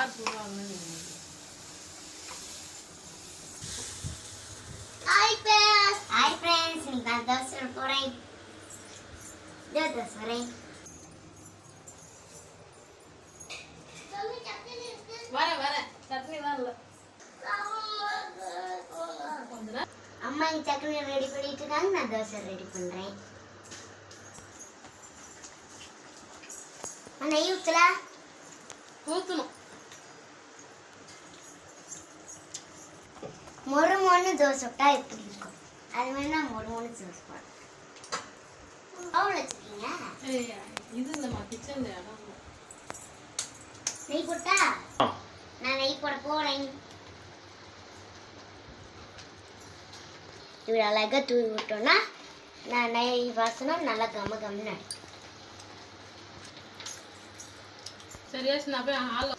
யார் சொல்றாங்கன்னு hi friends நீங்க நான் தோசை போறேன் தோசை வரேன் வர சட்னி தான் இல்ல அம்மா இங்க சட்னி ரெடி பண்ணிட்டு இருக்காங்க நான் தோசை ரெடி பண்றேன் நெய் ஊத்தல ஊத்தணும் மொறு மொறு தோசை விட்டா எப்படி இருக்கும் அது வேணா மொறு மொறு தோசை போடுறேன் அவ்வளோ வச்சுக்கீங்க இது இல்லம்மா கிச்சன்ல இடம் நெய் போட்டா நான் நெய் போட போறேன் இப்படி அழகாக தூவி விட்டோம்னா நான் நெய் வாசனை நல்லா கம்ம கம்மின்னு சரியா நான் போய் ஹால்